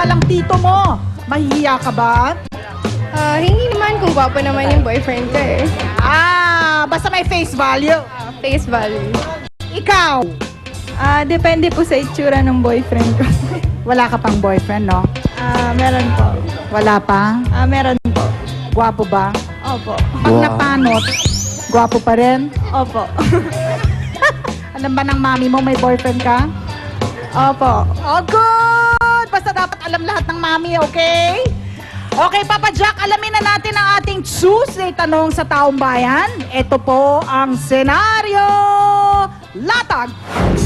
palang tito mo. Mahihiya ka ba? Hindi naman kung gwapo naman yung boyfriend ko eh. Basta may face value. Face value. Ikaw, Depende po sa itsura ng boyfriend ko. wala ka pang boyfriend, no? Meron po. Wala pa? Meron po. Gwapo ba? Opo. Pag napanot, gwapo pa rin? Opo. Alam ba ng mami mo may boyfriend ka? Opo. Oh, good! Basta dapat alam lahat ng mami, okay? Okay, Papa Jack, alamin na natin ang ating Tuesday tanong sa taong bayan. Ito po ang senaryo. Latag!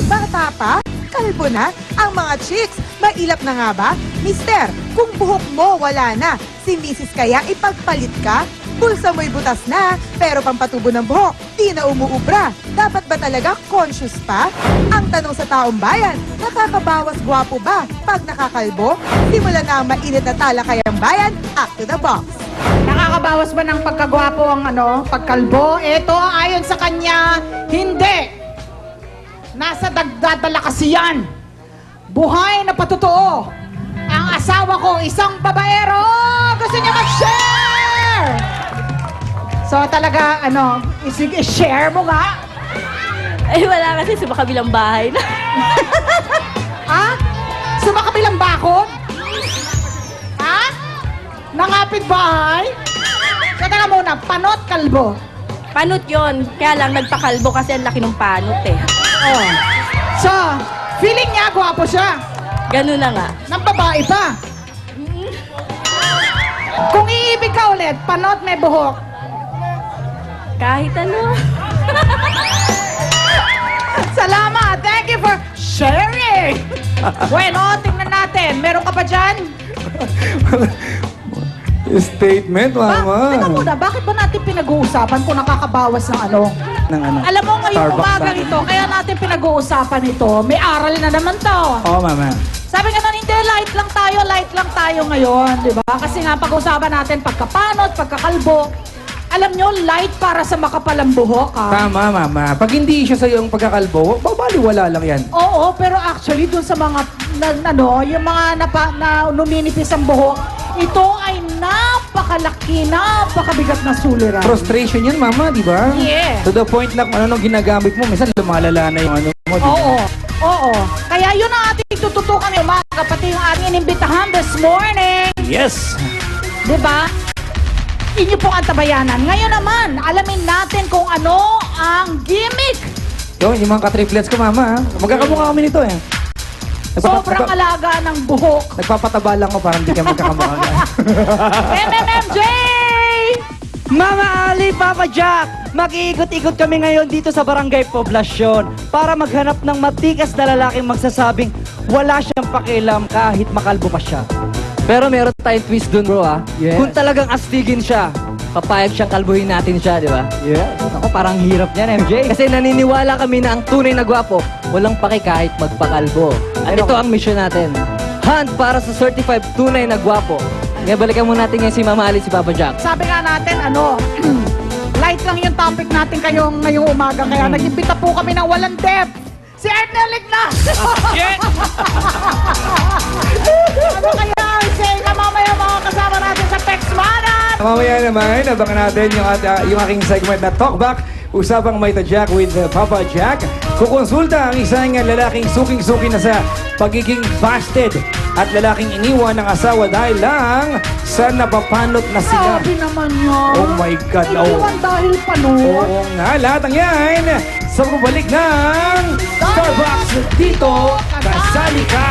Bata pa? Kalbo na? Ang mga chicks, mailap na nga ba? Mister, kung buhok mo wala na, si Mrs. kaya ipagpalit ka? Bulsa mo'y butas na, pero pampatubo ng buhok, di na umuubra. Dapat ba talaga conscious pa? Ang tanong sa taong bayan, nakakabawas gwapo ba pag nakakalbo? Simula na ang mainit na talakayang bayan, up to the box. Nakakabawas ba ng pagkagwapo ang pagkalbo? Ito, ayon sa kanya, hindi. Nasa dagdadala kasi yan. Buhay na patotoo. Ang asawa ko, isang babaero. Gusto niya mag-share. So talaga, sige, share mo nga. Ay, wala kasi sa makabilang bahay na. Ha? Sumakabilang bakod? Ha? Nangapit bahay? So teka muna, panot kalbo. Panot yon. Kaya lang nagpakalbo kasi ang laki ng panot eh. Oh. So, feeling niya gwapo siya. Ganun na nga. Ng babae pa. Kung iibig ka ulit, panot may buhok. Kahit ano. Salamat! Thank you for sharing! Bueno, tingnan natin. Meron ka pa dyan? Statement, mama. Teka muna, bakit ba natin pinag-uusapan kung nakakabawas ng Ng ano? Alam mo, ngayong Starbucks umaga natin. ito, kaya natin pinag-uusapan ito. May aral na naman to. Oo, mama. Sabi nga nun, hindi, light lang tayo ngayon, di ba? Kasi nga, pag-usapan natin pagkapanot, pagkakalbo. Alam nyo, light para sa makapalang buhok, ha? Tama, mama. Pag hindi siya sa'yo ang pagkakalbo, babaliwala lang yan. Oo, pero actually, dun sa mga, yung mga na numinipis ang buhok, ito ay napakalaki, napakabigat na suliran. Frustration yan, mama, di ba? Yeah. To the point na kung ano nung ginagamit mo, minsan lumalala na yung ano mo. di ba? Oo. Kaya yun ang ating tututukan yung mga kapatid ng ating inimbitahan this morning. Yes! Di ba? Inyo pong antabayanan. Ngayon naman, alamin natin kung ano ang gimmick. Yung mga ka-triplets ko, mama. Magkakamukha kami nito eh. Sobrang alaga ng buhok. Nagpapataba lang ko parang di ka magkakamukha. MMMJ! Mama Ali, Papa Jack! Mag-iikot-ikot kami ngayon dito sa Barangay Poblasyon para maghanap ng matikas na lalaking magsasabing wala siyang pakialam kahit makalbo pa siya. Pero meron tayong twist dun, bro, ah. Yes. Kung talagang astigin siya, papayag siyang kalbuhin natin siya, di ba? Yes. Ako, parang hirap niyan, MJ. Kasi naniniwala kami na ang tunay na gwapo, walang pake kahit magpakalbo. At ito ang mission natin. Hunt para sa certified tunay na gwapo. Ngayon, balikan muna natin ngayon si Mama Ali, si Papa Jack. Sabi nga natin, light lang yung topic natin ngayong umaga. Kaya nag-imbita po kami ng walang depth. Si Ernel Ignacio! Ano kaya ang say na mamaya mga kasama natin sa Pex Manan? Mamaya naman, abangan natin yung aking segment na Talkback. Usapang May Jack with Papa Jack. Kukonsulta ang isang lalaking suking-suki na sa pagiging busted at lalaking iniwan ng asawa dahil lang sa napapanot na sila. Sabi naman yun. Oh my God, Iniwan dahil panot. Oo nga, lahat ng yan sa pagbabalik ng Starbucks dito, kasali ka!